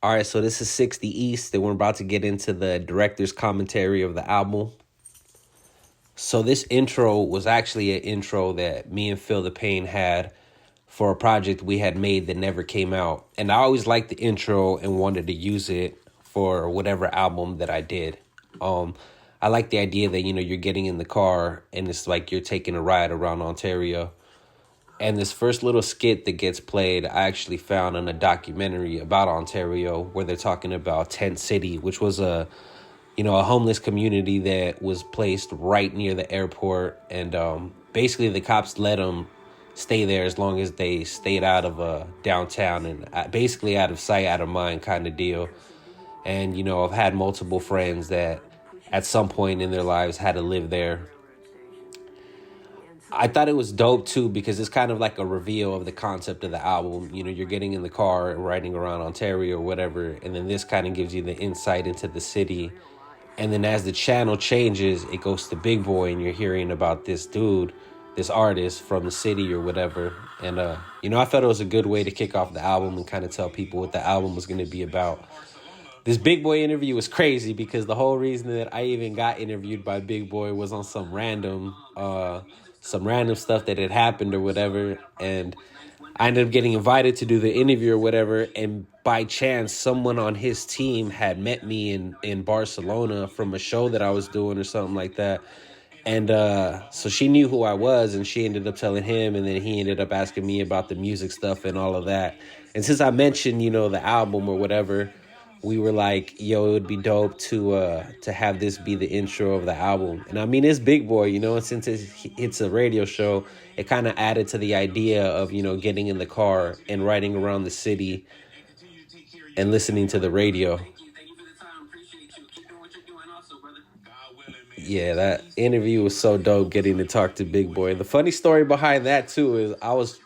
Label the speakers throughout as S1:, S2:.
S1: All right, so this is 60 East, and we're about to get into the director's commentary of the album. So this intro was actually an intro that me and Phil the Pain had for a project we had made that never came out. And I always liked the intro and wanted to use it for whatever album that I did. I like the idea that, you're getting in the car and it's like you're taking a ride around Ontario. And this first little skit that gets played, I actually found in a documentary about Ontario where they're talking about Tent City, which was a homeless community that was placed right near the airport. And basically the cops let them stay there as long as they stayed out of downtown and basically out of sight, out of mind kind of deal. And, I've had multiple friends that at some point in their lives had to live there. I thought it was dope, too, because it's kind of like a reveal of the concept of the album. You're getting in the car and riding around Ontario or whatever, and then this kind of gives you the insight into the city. And then as the channel changes, it goes to Big Boy, and you're hearing about this dude, this artist from the city or whatever. And, I thought it was a good way to kick off the album and kind of tell people what the album was going to be about. This Big Boy interview was crazy because the whole reason that I even got interviewed by Big Boy was on some random stuff that had happened or whatever, and I ended up getting invited to do the interview or whatever, and by chance someone on his team had met me in Barcelona from a show that I was doing or something like that, and so she knew who I was, and she ended up telling him, and then he ended up asking me about the music stuff and all of that. And since I mentioned the album or whatever, we were like, yo, it would be dope to have this be the intro of the album. And I mean, it's Big Boy, and since it's a radio show, it kind of added to the idea of, getting in the car and riding around the city and listening to the radio. Yeah, that interview was so dope, getting to talk to Big Boy. The funny story behind that, too, is I was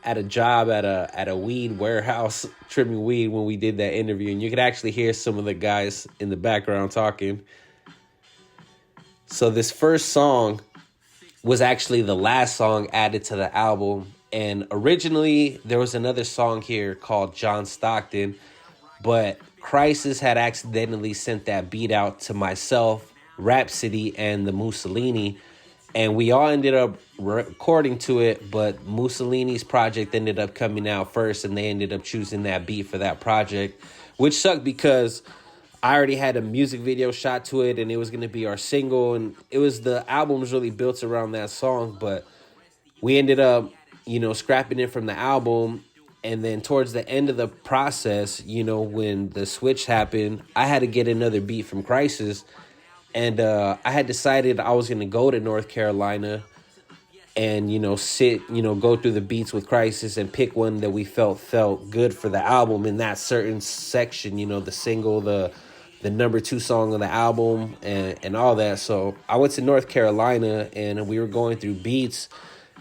S1: at a job at a weed warehouse trimming weed when we did that interview, and you could actually hear some of the guys in the background talking. So this first song was actually the last song added to the album, and originally there was another song here called John Stockton, but Khrysis had accidentally sent that beat out to myself, Rhapsody, and the Mussolini, and we all ended up recording to it, but Mussolini's project ended up coming out first, and they ended up choosing that beat for that project, which sucked because I already had a music video shot to it, and it was going to be our single, and the album was really built around that song, but we ended up, scrapping it from the album, and then towards the end of the process, when the switch happened, I had to get another beat from Khrysis. And I had decided I was going to go to North Carolina and, go through the beats with Khrysis and pick one that we felt good for the album in that certain section, the single, the number 2 song on the album and all that. So I went to North Carolina and we were going through beats,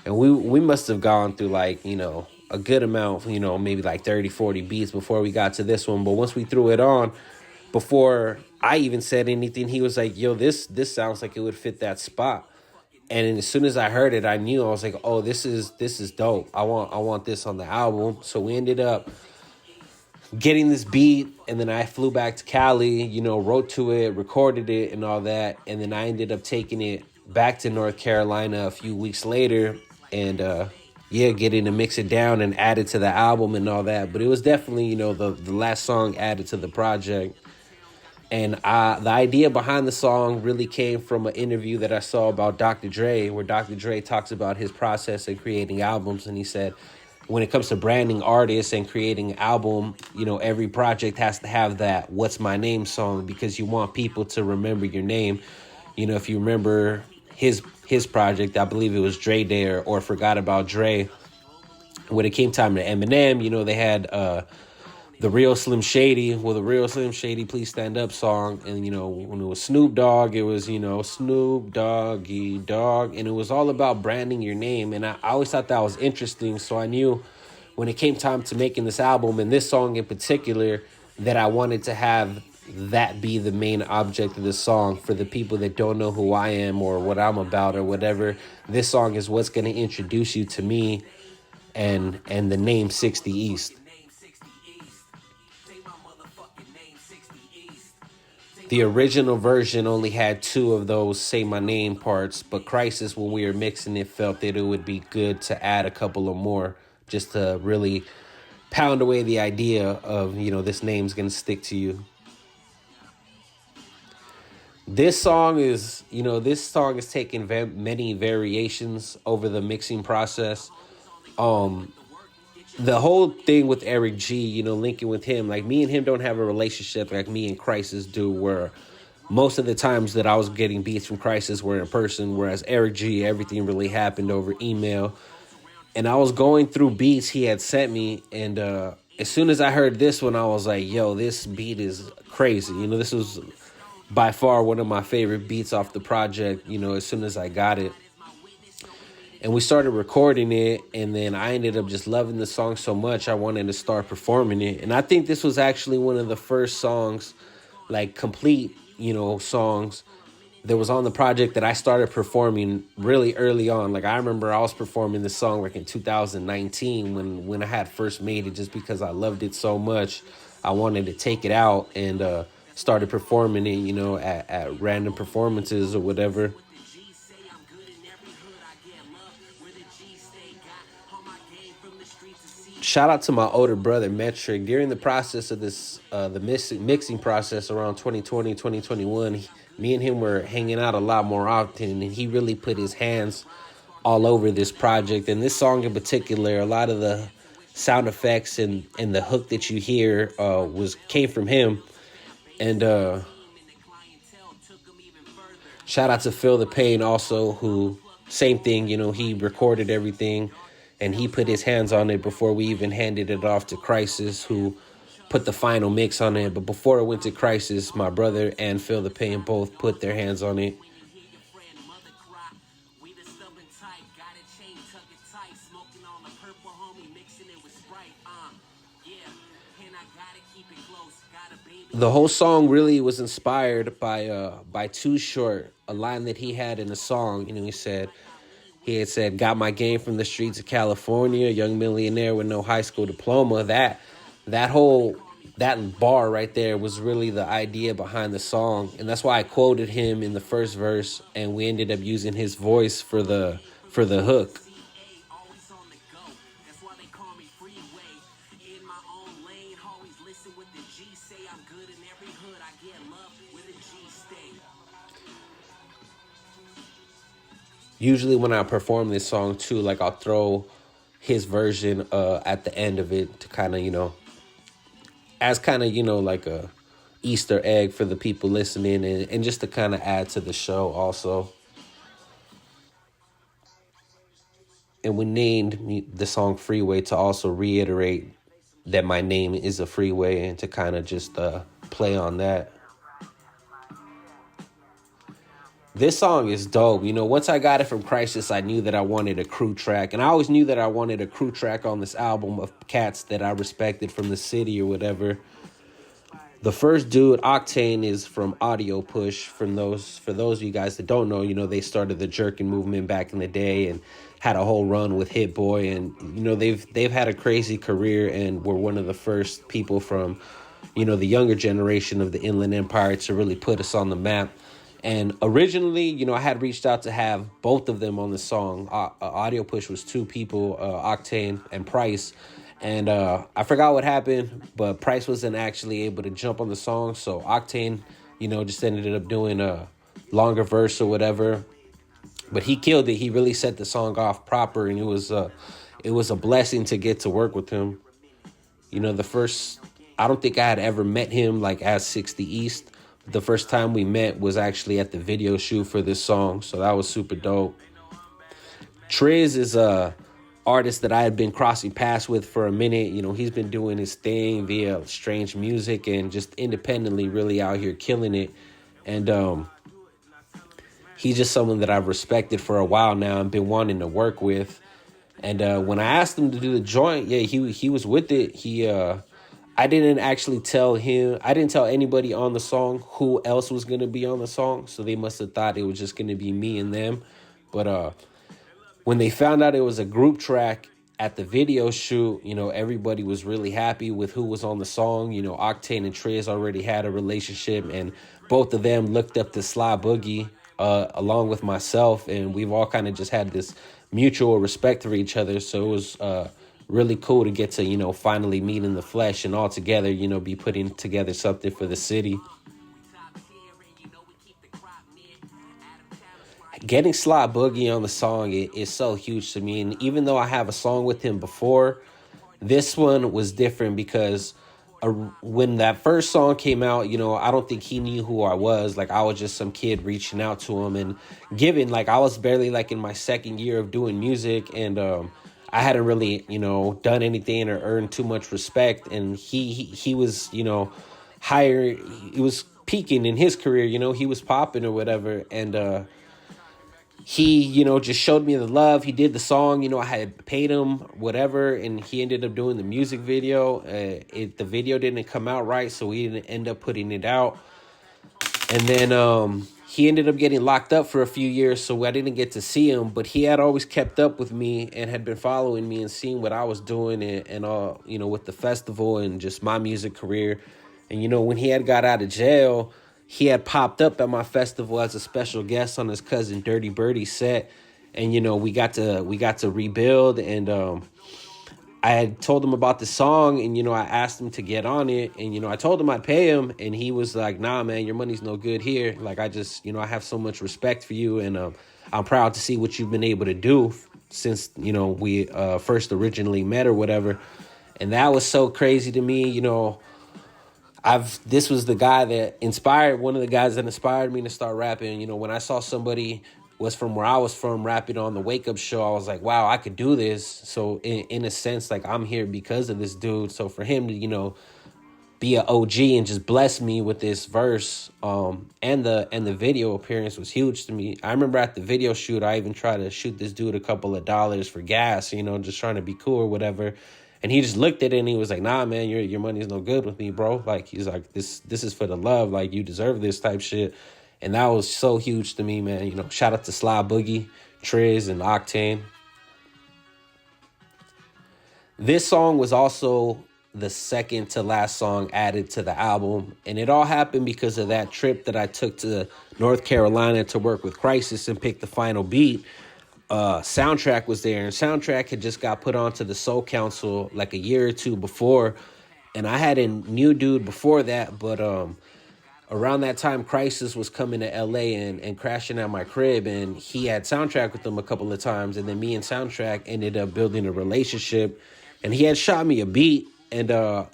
S1: and we must have gone through like, a good amount, maybe like 30, 40 beats before we got to this one. But once we threw it on, before I even said anything, he was like, yo, this sounds like it would fit that spot. And as soon as I heard it, I knew. I was like, oh, this is dope. I want this on the album. So we ended up getting this beat, and then I flew back to Cali, wrote to it, recorded it and all that. And then I ended up taking it back to North Carolina a few weeks later and getting to mix it down and add it to the album and all that. But it was definitely, the last song added to the project. And the idea behind the song really came from an interview that I saw about Dr. Dre, where Dr. Dre talks about his process in creating albums. And he said, when it comes to branding artists and creating an album, every project has to have that "What's My Name" song, because you want people to remember your name. If you remember his project, I believe it was Dre Day or Forgot About Dre. When it came time to Eminem, they had the Real Slim Shady, the Real Slim Shady Please Stand Up song. And, when it was Snoop Dogg, it was, Snoop Doggy Dogg. And it was all about branding your name. And I always thought that was interesting. So I knew when it came time to making this album, and this song in particular, that I wanted to have that be the main object of the song. For the people that don't know who I am or what I'm about or whatever, this song is what's going to introduce you to me and the name 60 East. The original version only had two of those "Say My Name" parts, but Khrysis, when we were mixing it, felt that it would be good to add a couple of more just to really pound away the idea of, this name's going to stick to you. This song is taking many variations over the mixing process. The whole thing with Eric G, linking with him, like me and him don't have a relationship like me and Khrysis do, where most of the times that I was getting beats from Khrysis were in person, whereas Eric G, everything really happened over email. And I was going through beats he had sent me, and as soon as I heard this one, I was like, yo, this beat is crazy. This was by far one of my favorite beats off the project, as soon as I got it. And we started recording it, and then I ended up just loving the song so much I wanted to start performing it. And I think this was actually one of the first songs, like complete, songs that was on the project that I started performing really early on. Like I remember I was performing this song like in 2019 when I had first made it, just because I loved it so much. I wanted to take it out and started performing it, at random performances or whatever. Shout out to my older brother, Metric. During the process of this, the mixing process around 2020, 2021, me and him were hanging out a lot more often, and he really put his hands all over this project. And this song in particular, a lot of the sound effects and the hook that you hear came from him. And shout out to Feel the Pain also, who, same thing, he recorded everything. And he put his hands on it before we even handed it off to Khrysis, who put the final mix on it. But before it went to Khrysis, my brother and Feel the Pain both put their hands on it. The whole song really was inspired by Too Short, a line that he had in the song. He had said, "Got my game from the streets of California, young millionaire with no high school diploma." That bar right there was really the idea behind the song. And that's why I quoted him in the first verse, and we ended up using his voice for the hook. Usually when I perform this song too, like I'll throw his version at the end of it to kind of, as kind of, like a Easter egg for the people listening, and just to kind of add to the show also. And we named the song Freeway to also reiterate that my name is a freeway, and to kind of just play on that. This song is dope. Once I got it from Khrysis, I knew that I wanted a crew track. And I always knew that I wanted a crew track on this album of cats that I respected from the city or whatever. The first dude, Oktane, is from Audio Push. For those of you guys that don't know, they started the jerking movement back in the day and had a whole run with Hit Boy. And, they've had a crazy career and were one of the first people from, the younger generation of the Inland Empire to really put us on the map. And originally, I had reached out to have both of them on the song. Audio Push was two people, Oktane and Price. And I forgot what happened, but Price wasn't actually able to jump on the song. So Oktane, just ended up doing a longer verse or whatever. But he killed it. He really set the song off proper. And it was a blessing to get to work with him. I don't think I had ever met him like as 60 East. The first time we met was actually at the video shoot for this song, so that was super dope. Trizz is a artist that I had been crossing paths with for a minute. He's been doing his thing via Strange Music and just independently really out here killing it. And he's just someone that I've respected for a while now and been wanting to work with. And when I asked him to do the joint, yeah, he was with it. I didn't actually tell him. I didn't tell anybody on the song who else was going to be on the song. So they must have thought it was just going to be me and them. But when they found out it was a group track, at the video shoot, everybody was really happy with who was on the song. Oktane and Trizz already had a relationship, and both of them looked up to Sly Boogie along with myself, and we've all kind of just had this mutual respect for each other. So it was really cool to get to, finally meet in the flesh and all together, be putting together something for the city. Getting Sly Boogie on the song is so huge to me. And even though I have a song with him before, this one was different because when that first song came out, I don't think he knew who I was. Like, I was just some kid reaching out to him and giving, like, I was barely like in my second year of doing music, and I hadn't really, done anything or earned too much respect. And he was, higher, he was peaking in his career, he was popping or whatever. And he, just showed me the love. He did the song, I had paid him whatever, and he ended up doing the music video. The video didn't come out right, so we didn't end up putting it out. And then he ended up getting locked up for a few years, so I didn't get to see him. But he had always kept up with me and had been following me and seeing what I was doing and all, with the festival and just my music career. And, when he had got out of jail, he had popped up at my festival as a special guest on his cousin Dirty Birdie's set. And, we got to rebuild. And I had told him about the song, and, I asked him to get on it. And, I told him I'd pay him. And he was like, nah, man, your money's no good here. Like, I just, I have so much respect for you. And I'm proud to see what you've been able to do since, we first originally met or whatever. And that was so crazy to me, this was the guy that one of the guys that inspired me to start rapping. When I saw somebody was from where I was from rapping on the Wake Up Show, I was like, wow, I could do this. So in a sense, like, I'm here because of this dude. So for him to, be an OG and just bless me with this verse, and the video appearance was huge to me. I remember at the video shoot, I even tried to shoot this dude a couple of dollars for gas, just trying to be cool or whatever. And he just looked at it and he was like, nah, man, your money's no good with me, bro. Like, he's like, this is for the love. Like, you deserve this type shit. And that was so huge to me, man. Shout out to Sly Boogie, Trizz, and Oktane. This song was also the second to last song added to the album. And it all happened because of that trip that I took to North Carolina to work with Khrysis and pick the final beat. Sndtrak was there, and Sndtrak had just got put onto the Soul Council like a year or two before, and I had a new dude before that, but around that time Khrysis was coming to LA and crashing at my crib, and he had Sndtrak with him a couple of times, and then me and Sndtrak ended up building a relationship, and he had shot me a beat, and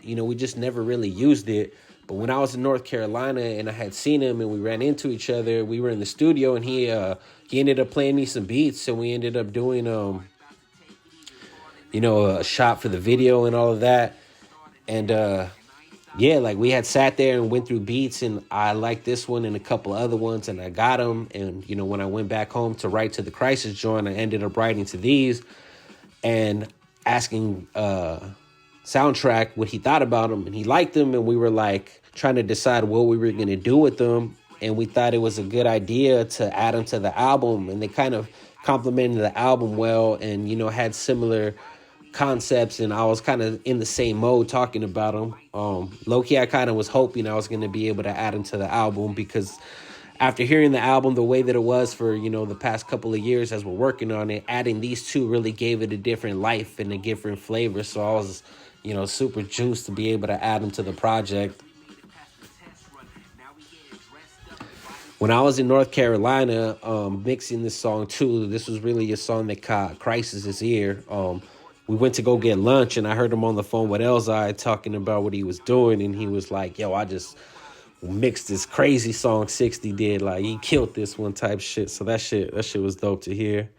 S1: we just never really used it. But when I was in North Carolina and I had seen him and we ran into each other, we were in the studio, and he ended up playing me some beats, and we ended up doing, a shot for the video and all of that. And, like, we had sat there and went through beats, and I liked this one and a couple other ones, and I got them. And, when I went back home to write to the Khrysis joint, I ended up writing to these and asking Sndtrak what he thought about them, and he liked them, and we were like trying to decide what we were going to do with them, and we thought it was a good idea to add them to the album, and they kind of complemented the album well, and had similar concepts, and I was kind of in the same mode talking about them. Low-key, I kind of was hoping I was going to be able to add them to the album, because after hearing the album the way that it was for, the past couple of years as we're working on it, adding these two really gave it a different life and a different flavor. So I was, super juiced to be able to add them to the project. When I was in North Carolina mixing this song too, this was really a song that caught Khrysis' ear. We went to go get lunch, and I heard him on the phone with Elzai talking about what he was doing, and he was like, yo, I just mixed this crazy song 60 did. Like, he killed this one type shit. So that shit was dope to hear.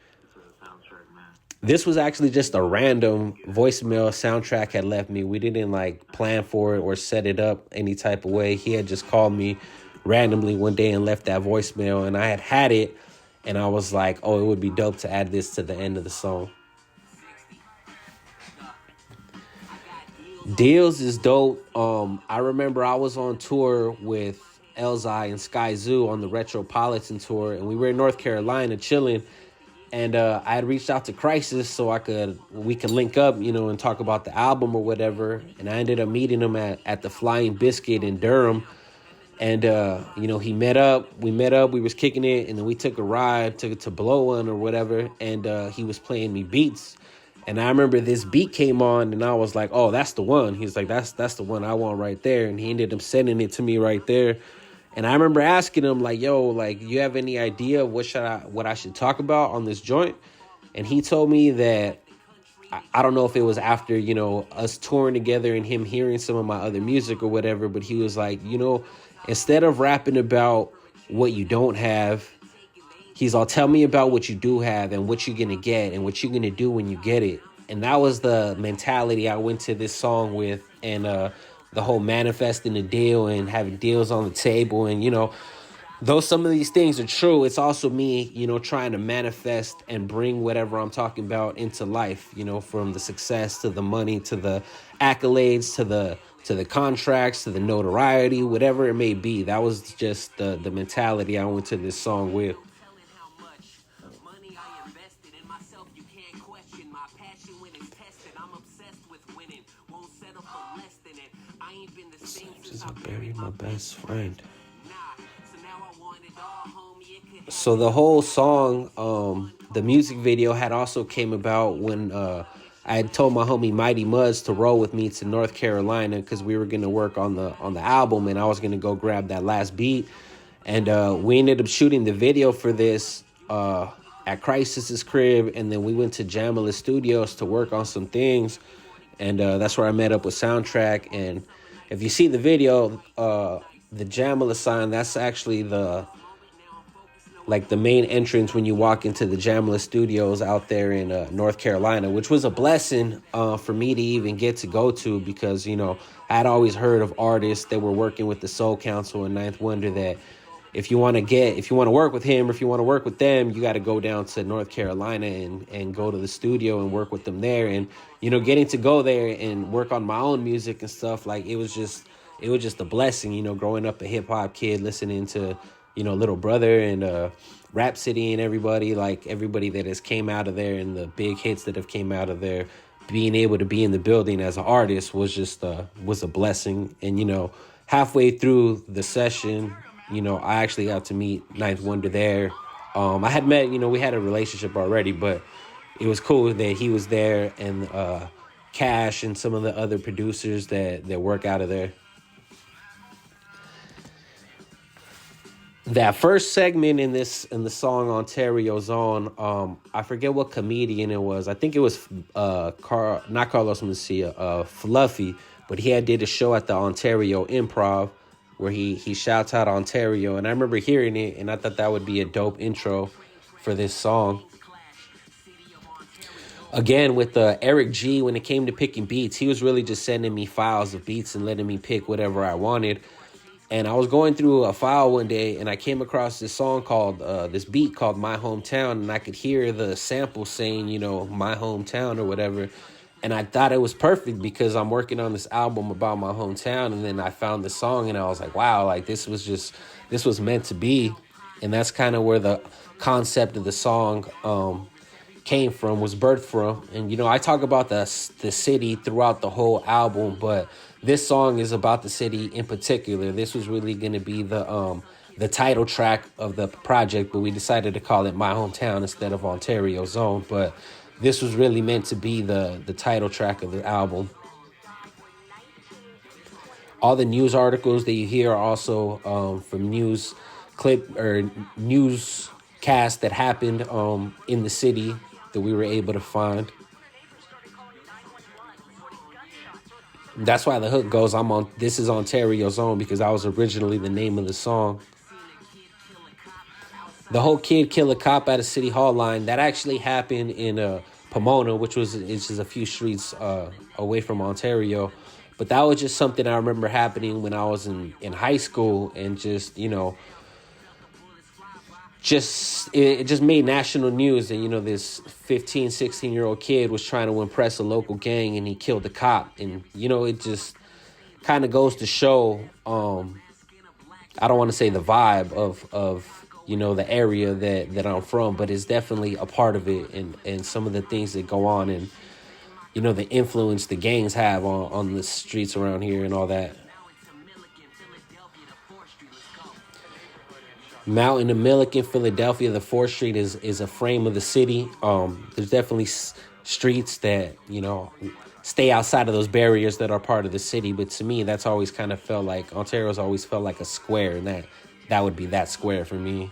S1: This was actually just a random voicemail Sndtrak had left me. We didn't plan for it or set it up any type of way. He had just called me randomly one day and left that voicemail, and I had it, and I was like, oh, it would be dope to add this to the end of the song. Deals is dope. I remember I was on tour with Elzai and Sky Zoo on the Retropolitan tour, and we were in North Carolina chilling, And I had reached out to Khrysis so we could link up, and talk about the album or whatever. And I ended up meeting him at the Flying Biscuit in Durham. And, we met up, we was kicking it, and then we took a ride to Blow One or whatever. And he was playing me beats. And I remember this beat came on, and I was like, oh, that's the one. He's like, that's the one I want right there. And he ended up sending it to me right there. And I remember asking him, like, yo, like, you have any idea of what I should talk about on this joint? And he told me that, I don't know if it was after, us touring together and him hearing some of my other music or whatever, but he was like, instead of rapping about what you don't have, he's all, tell me about what you do have and what you're going to get and what you're going to do when you get it. And that was the mentality I went to this song with. And, the whole manifesting a deal and having deals on the table. And, though some of these things are true, it's also me, trying to manifest and bring whatever I'm talking about into life, from the success to the money, to the accolades, to the contracts, to the notoriety, whatever it may be. That was just the mentality I went to this song with. I buried my best friend. So the whole song, the music video had also came about when I had told my homie Mighty Muzz to roll with me to North Carolina because we were gonna work on the album, and I was gonna go grab that last beat. And we ended up shooting the video for this at Khrysis' crib, and then we went to Jamila Studios to work on some things, and that's where I met up with Sndtrak. And if you see the video, the Jamila sign, that's actually the main entrance when you walk into the Jamila Studios out there in North Carolina, which was a blessing for me to even get to go to because, I'd always heard of artists that were working with the Soul Council and Ninth Wonder that if you want to work with him or if you want to work with them, you got to go down to North Carolina and go to the studio and work with them there. And, getting to go there and work on my own music and stuff, like it was just a blessing, growing up a hip hop kid, listening to, Little Brother and Rhapsody and everybody that has came out of there and the big hits that have came out of there, being able to be in the building as an artist was just was a blessing. And, halfway through the session, I actually got to meet Ninth Wonder there. I had met, we had a relationship already, but it was cool that he was there and Cash and some of the other producers that work out of there. That first segment in the song Ontario Zone, I forget what comedian it was. I think it was not Carlos Mencia, Fluffy, but he did a show at the Ontario Improv where he shouts out Ontario, and I remember hearing it, and I thought that would be a dope intro for this song. Again, with Eric G, when it came to picking beats, he was really just sending me files of beats and letting me pick whatever I wanted. And I was going through a file one day, and I came across this song called, this beat called My Hometown, and I could hear the sample saying, my hometown or whatever. And I thought it was perfect because I'm working on this album about my hometown. And then I found the song and I was like, wow, like this was meant to be. And that's kind of where the concept of the song came from, was birthed from. And, I talk about the city throughout the whole album, but this song is about the city in particular. This was really going to be the title track of the project, but we decided to call it My Hometown instead of Ontario Zone. But this was really meant to be the title track of the album. All the news articles that you hear are also from news cast that happened in the city that we were able to find. That's why the hook goes, this is Ontario Zone, because I was originally the name of the song. The whole kid kill a cop at a City Hall line, that actually happened in Pomona, which is just a few streets away from Ontario. But that was just something I remember happening when I was in high school, and just, it just made national news. And, this 15, 16-year-old kid was trying to impress a local gang, and he killed a cop. And, it just kind of goes to show, I don't want to say the vibe of the area that I'm from, but it's definitely a part of it, and some of the things that go on, and the influence the gangs have on the streets around here and all that. Mountain to Milliken, Philadelphia, the 4th Street is a frame of the city. There's definitely streets that, stay outside of those barriers that are part of the city. But to me, that's always kind of felt like, Ontario's always felt like a square, and that would be that square for me.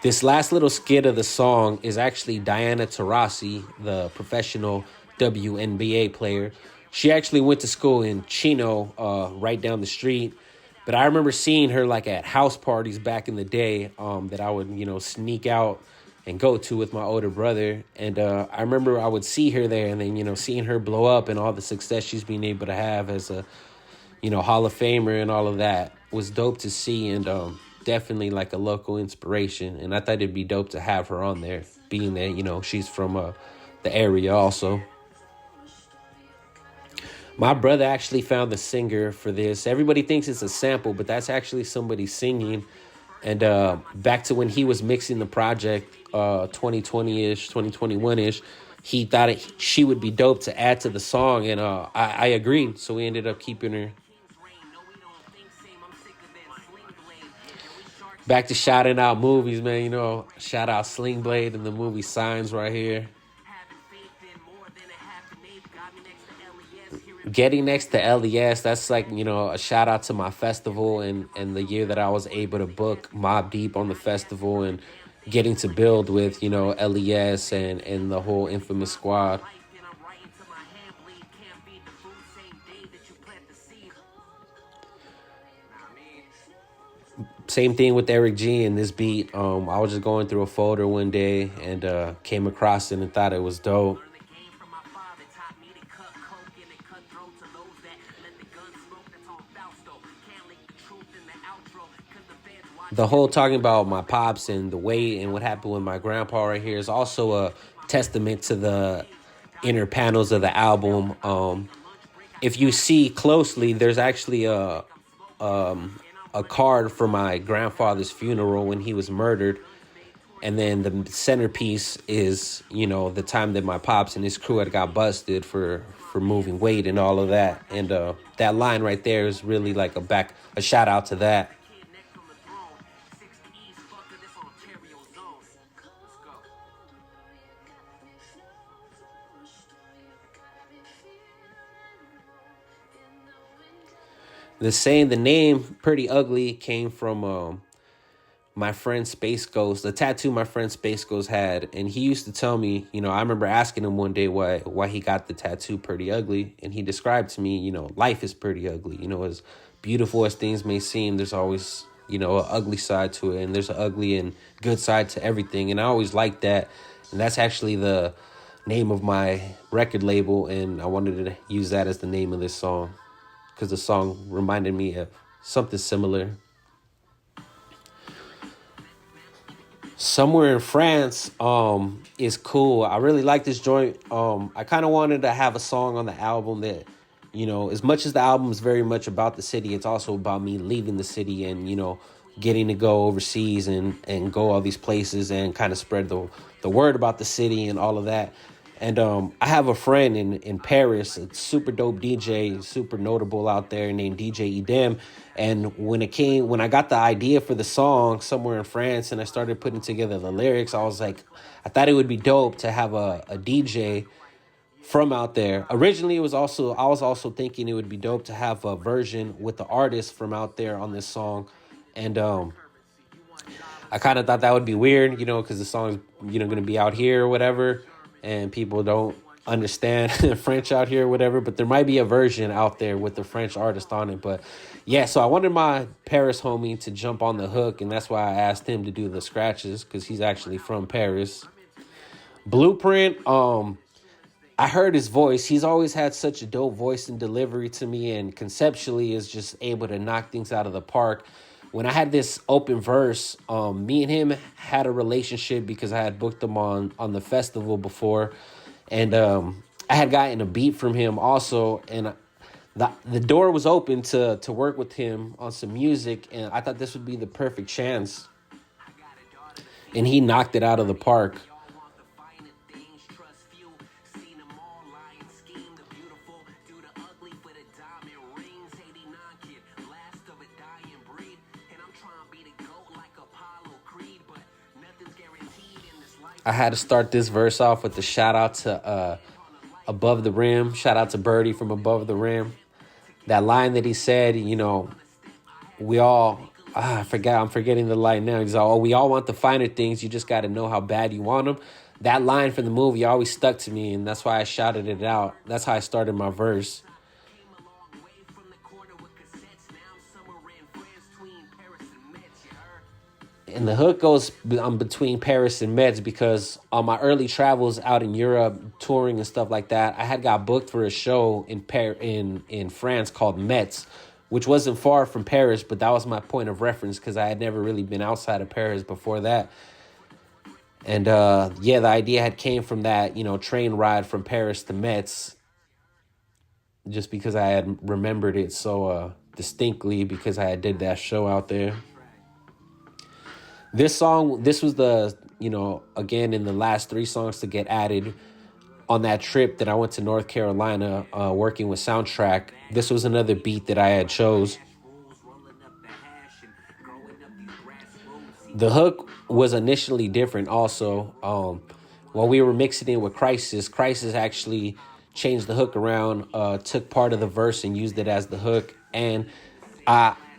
S1: This last little skit of the song is actually Diana Taurasi, the professional WNBA player. She actually went to school in Chino, right down the street. But I remember seeing her like at house parties back in the day, that I would, sneak out and go to with my older brother. And I remember I would see her there, and then, seeing her blow up and all the success she's been able to have as a, Hall of Famer and all of that was dope to see, and definitely like a local inspiration. And I thought it'd be dope to have her on there, being that, she's from the area also. My brother actually found the singer for this. Everybody thinks it's a sample, but that's actually somebody singing. And back to when he was mixing the project, 2020-ish, 2021-ish, he thought she would be dope to add to the song. And I agreed. So we ended up keeping her. Back to shouting out movies, man. Shout out Sling Blade and the movie Signs right here. Getting next to LES, that's like, a shout out to my festival and the year that I was able to book Mobb Deep on the festival, and getting to build with, LES and the whole Infamous squad. Same thing with Eric G and this beat. I was just going through a folder one day and came across it and thought it was dope. The whole talking about my pops and the weight and what happened with my grandpa right here is also a testament to the inner panels of the album. If you see closely, there's actually a card for my grandfather's funeral when he was murdered. And then the centerpiece is, the time that my pops and his crew had got busted for moving weight and all of that. And that line right there is really like a shout out to that. The name Pretty Ugly came from my friend Space Ghost, the tattoo my friend Space Ghost had. And he used to tell me, I remember asking him one day why he got the tattoo Pretty Ugly. And he described to me, life is pretty ugly. As beautiful as things may seem, there's always, an ugly side to it. And there's an ugly and good side to everything. And I always liked that. And that's actually the name of my record label. And I wanted to use that as the name of this song, because the song reminded me of something similar. Somewhere in France is cool. I really like this joint. I kind of wanted to have a song on the album that, as much as the album is very much about the city, it's also about me leaving the city and, getting to go overseas and go all these places and kind of spread the word about the city and all of that. And I have a friend in Paris, a super dope DJ, super notable out there, named DJ Edem. And when I got the idea for the song Somewhere in France and I started putting together the lyrics, I was like, I thought it would be dope to have a DJ from out there. Originally, I was also thinking it would be dope to have a version with the artist from out there on this song. And I kind of thought that would be weird, because the song's, going to be out here or whatever. And people don't understand French out here or whatever, but there might be a version out there with the French artist on it. But yeah, so I wanted my Paris homie to jump on the hook, and that's why I asked him to do the scratches, because he's actually from Paris. Blueprint, I heard his voice. He's always had such a dope voice and delivery to me, and conceptually is just able to knock things out of the park. When I had this open verse, me and him had a relationship because I had booked him on the festival before. And I had gotten a beat from him also. And the door was open to work with him on some music, and I thought this would be the perfect chance. And he knocked it out of the park. I had to start this verse off with the shout out to Above the Rim. Shout out to Birdie from Above the Rim. That line that he said, you know, we all, I'm forgetting the line now. He's all, we all want the finer things. You just got to know how bad you want them. That line from the movie always stuck to me, and that's why I shouted it out. That's how I started my verse. And the hook goes between Paris and Metz because on my early travels out in Europe, touring and stuff like that, I had got booked for a show in France called Metz, which wasn't far from Paris, but that was my point of reference because I had never really been outside of Paris before that. And the idea had came from that, you know, train ride from Paris to Metz, just because I had remembered it so distinctly because I did that show out there. This was the, you know, again, in the last 3 songs to get added on that trip that I went to North Carolina working with Sndtrak. This was another beat that I had chose. The hook was initially different also. While we were mixing it with Khrysis actually changed the hook around, took part of the verse and used it as the hook. And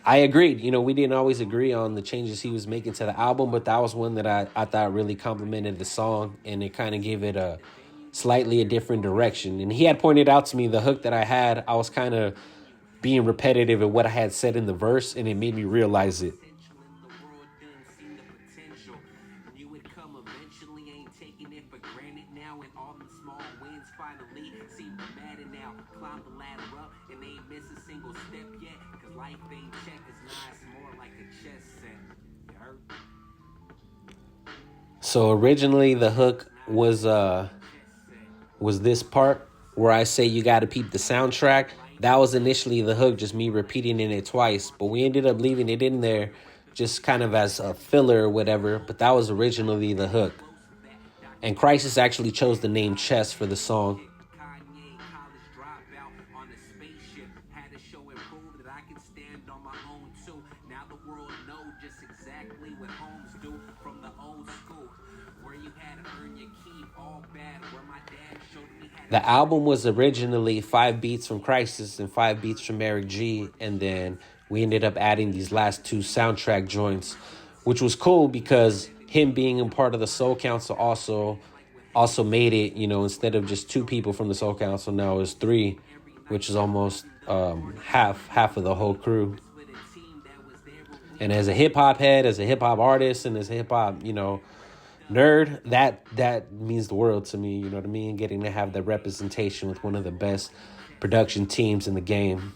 S1: I agreed. You know, we didn't always agree on the changes he was making to the album, but that was one that I thought really complimented the song, and it kind of gave it a slightly a different direction. And he had pointed out to me the hook that I was kind of being repetitive at what I had said in the verse, and it made me realize it. So originally the hook was this part where I say you got to peep the soundtrack. That was initially the hook, just me repeating it twice. But we ended up leaving it in there just kind of as a filler or whatever. But that was originally the hook. And Khrysis actually chose the name Chess for the song. The album was originally 5 beats from Khrysis and 5 beats from Eric G. And then we ended up adding these last 2 Sndtrak joints, which was cool because him being a part of the Soul Council also made it, you know, instead of just 2 people from the Soul Council, now it's 3, which is almost half of the whole crew. And as a hip hop head, as a hip hop artist, and as a hip hop, you know, nerd, that means the world to me, you know what I mean? Getting to have that representation with one of the best production teams in the game.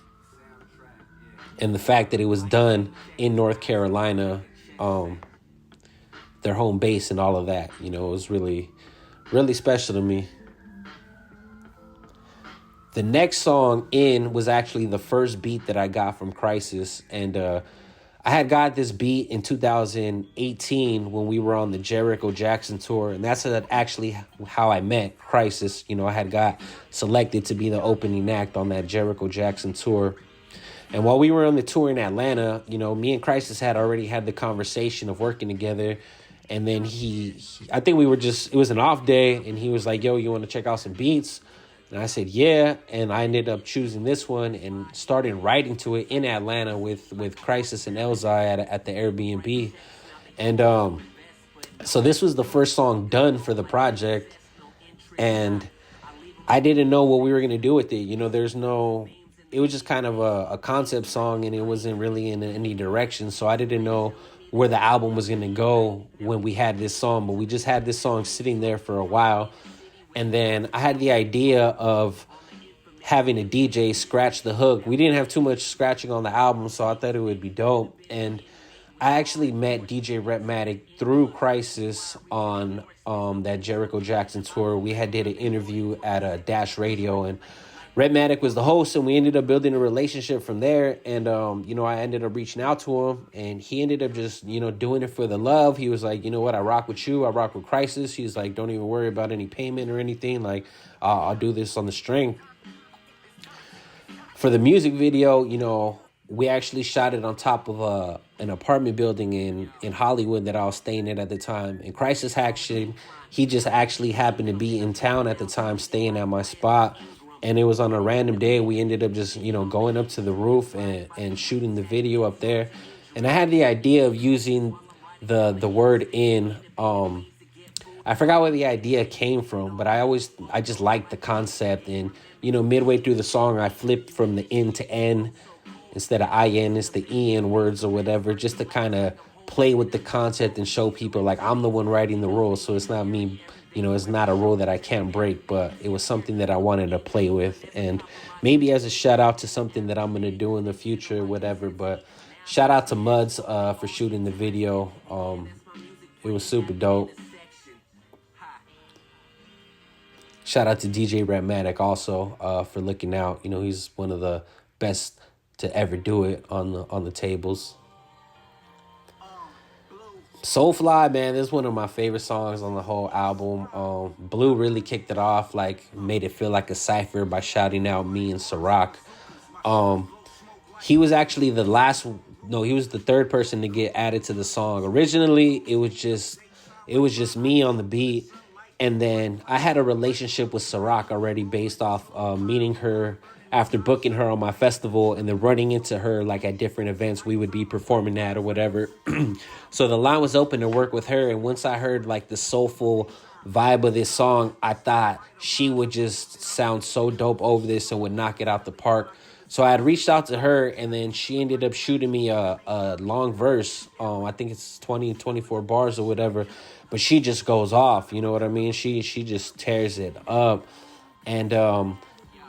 S1: And the fact that it was done in North Carolina, their home base and all of that, you know, it was really, really special to me. The next song in was actually the first beat that I got from Khrysis, and I had got this beat in 2018 when we were on the Jericho Jackson tour, and that's actually how I met Khrysis. You know, I had got selected to be the opening act on that Jericho Jackson tour. And while we were on the tour in Atlanta, you know, me and Khrysis had already had the conversation of working together. And then I think it was an off day, and he was like, yo, you want to check out some beats? And I said, yeah. And I ended up choosing this one and started writing to it in Atlanta with Khrysis and Elzai at the Airbnb. And so this was the first song done for the project. And I didn't know what we were going to do with it. You know, it was just kind of a concept song, and it wasn't really in any direction. So I didn't know where the album was going to go when we had this song. But we just had this song sitting there for a while. And then I had the idea of having a DJ scratch the hook. We didn't have too much scratching on the album, so I thought it would be dope. And I actually met DJ Rhettmatic through Khrysis on that Jericho Jackson tour. We did an interview at Dash Radio, and Rhettmatic was the host, and we ended up building a relationship from there. And, I ended up reaching out to him, and he ended up just, doing it for the love. He was like, you know what, I rock with you. I rock with Khrysis. He's like, don't even worry about any payment or anything. Like, I'll do this on the string. For the music video, we actually shot it on top of an apartment building in Hollywood that I was staying at the time. And Khrysis he just actually happened to be in town at the time, staying at my spot. And it was on a random day. We ended up just, going up to the roof and shooting the video up there. And I had the idea of using the word in. I forgot where the idea came from, but I just liked the concept. And, midway through the song, I flipped from the in to N. Instead of IN, it's the EN words or whatever, just to kind of play with the concept and show people like I'm the one writing the rules. So it's not me. It's not a rule that I can't break, but it was something that I wanted to play with. And maybe as a shout out to something that I'm going to do in the future, whatever. But shout out to Muds for shooting the video. It was super dope. Shout out to DJ Rhettmatic also for looking out. He's one of the best to ever do it on the tables. Soulfly, man, this is one of my favorite songs on the whole album. Blue really kicked it off, like made it feel like a cypher by shouting out me and Sa-Roc. He was actually he was the third person to get added to the song. Originally, it was just me on the beat, and then I had a relationship with Sa-Roc already based off meeting her after booking her on my festival and then running into her like at different events we would be performing at or whatever. So the line was open to work with her. And once I heard like the soulful vibe of this song, I thought she would just sound so dope over this and would knock it out the park. So I had reached out to her, and then she ended up shooting me a long verse. I think it's 24 bars or whatever, but she just goes off. You know what I mean? She just tears it up. And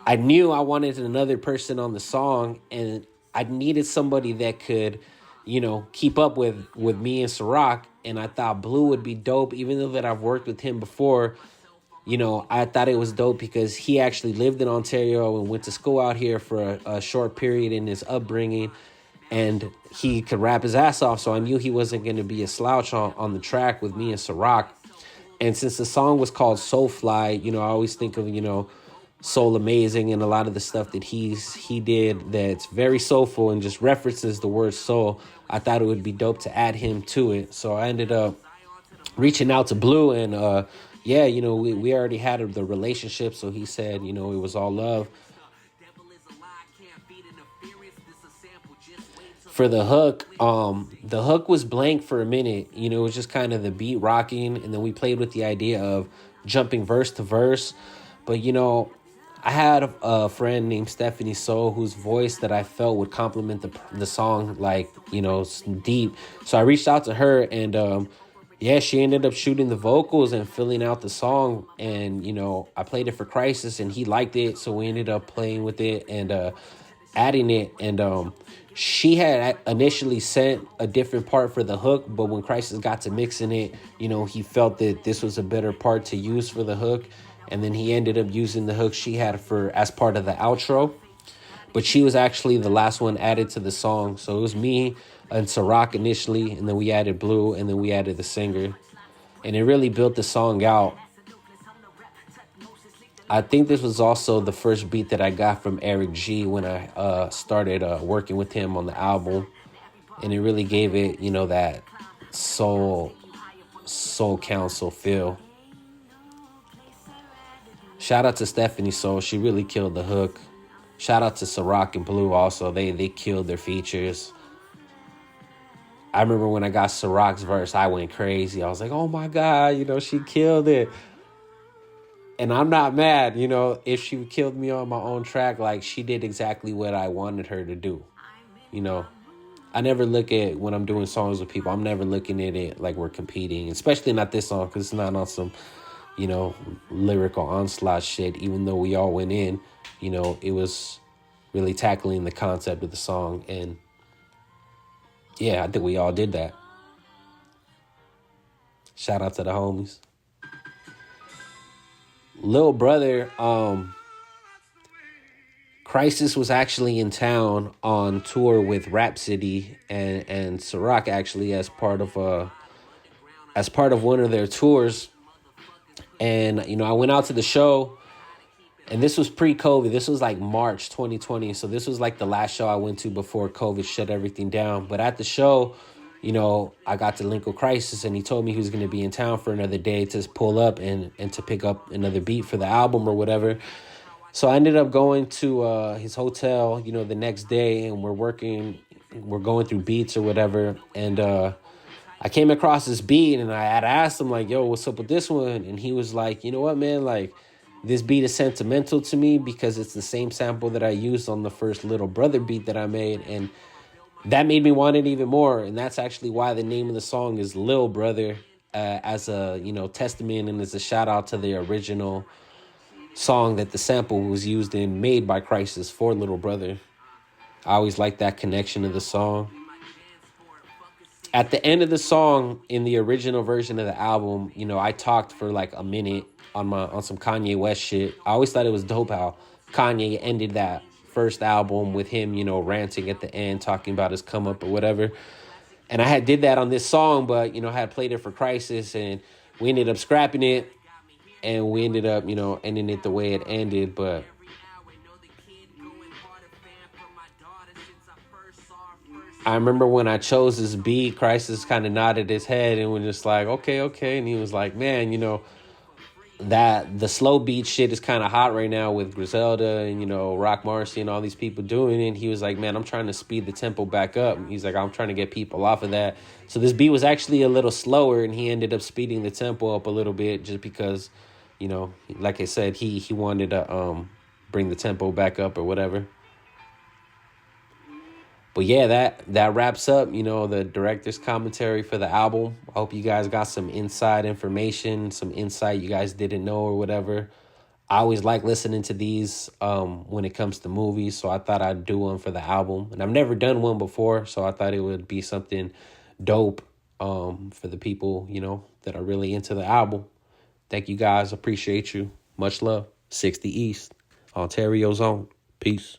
S1: I knew I wanted another person on the song, and I needed somebody that could, keep up with me and Sa-Roc. And I thought Blue would be dope, even though that I've worked with him before. I thought it was dope because he actually lived in Ontario and went to school out here for a short period in his upbringing, and he could rap his ass off. So I knew he wasn't going to be a slouch on the track with me and Sa-Roc. And since the song was called Soulfly, I always think of, Soul Amazing and a lot of the stuff that he did that's very soulful and just references the word soul. I thought it would be dope to add him to it. So I ended up reaching out to Blue, and we already had the relationship. So he said, it was all love. For the hook was blank for a minute. It was just kind of the beat rocking, and then we played with the idea of jumping verse to verse. But I had a friend named Stephanie Soul whose voice that I felt would complement the song, like, deep. So I reached out to her, and she ended up shooting the vocals and filling out the song. And, I played it for Khrysis, and he liked it. So we ended up playing with it and adding it. And she had initially sent a different part for the hook, but when Khrysis got to mixing it, he felt that this was a better part to use for the hook. And then he ended up using the hook she had as part of the outro. But she was actually the last one added to the song. So it was me and Sa-Roc initially, and then we added Blue, and then we added the singer. And it really built the song out. I think this was also the first beat that I got from Eric G when I started working with him on the album. And it really gave it, that soul council feel. Shout out to Stephanie Soul. She really killed the hook. Shout out to Sa-Roc and Blue also. They killed their features. I remember when I got Sa-Roc's verse, I went crazy. I was like, oh my God, she killed it. And I'm not mad, if she killed me on my own track, like she did exactly what I wanted her to do. I never look at when I'm doing songs with people, I'm never looking at it like we're competing, especially not this song, because it's not on some lyrical onslaught shit. Even though we all went in, it was really tackling the concept of the song. And I think we all did that. Shout out to the homies. Lil Brother, Khrysis was actually in town on tour with Rhapsody and Sa-Roc, actually, as part of one of their tours. And I went out to the show, and this was pre-COVID. This was like March 2020. So this was like the last show I went to before COVID shut everything down. But at the show, I got to link with Khrysis, and he told me he was going to be in town for another day to pull up and to pick up another beat for the album or whatever. So I ended up going to his hotel, the next day, and we're going through beats or whatever. And I came across this beat, and I had asked him, like, yo, what's up with this one? And he was like, you know what, man, like, this beat is sentimental to me because it's the same sample that I used on the first Little Brother beat that I made. And that made me want it even more. And that's actually why the name of the song is Lil Brother, as a, testament and as a shout out to the original song that the sample was used in, made by Khrysis for Little Brother. I always like that connection to the song. At the end of the song, in the original version of the album, I talked for like a minute on some Kanye West shit. I always thought it was dope how Kanye ended that first album with him, ranting at the end, talking about his come up or whatever. And I did that on this song, but, I had played it for Khrysis, and we ended up scrapping it. And we ended up, ending it the way it ended. But I remember when I chose this beat, Khrysis kind of nodded his head and was just like, okay. And he was like, man, that the slow beat shit is kind of hot right now with Griselda and, Rock Marcy and all these people doing it. He was like, man, I'm trying to speed the tempo back up. He's like, I'm trying to get people off of that. So this beat was actually a little slower, and he ended up speeding the tempo up a little bit just because, like I said, he wanted to bring the tempo back up or whatever. But yeah, that wraps up, the director's commentary for the album. I hope you guys got some inside information, some insight you guys didn't know or whatever. I always like listening to these when it comes to movies, so I thought I'd do one for the album. And I've never done one before, so I thought it would be something dope for the people, that are really into the album. Thank you guys. Appreciate you. Much love. 60 East, Ontario's own. Peace.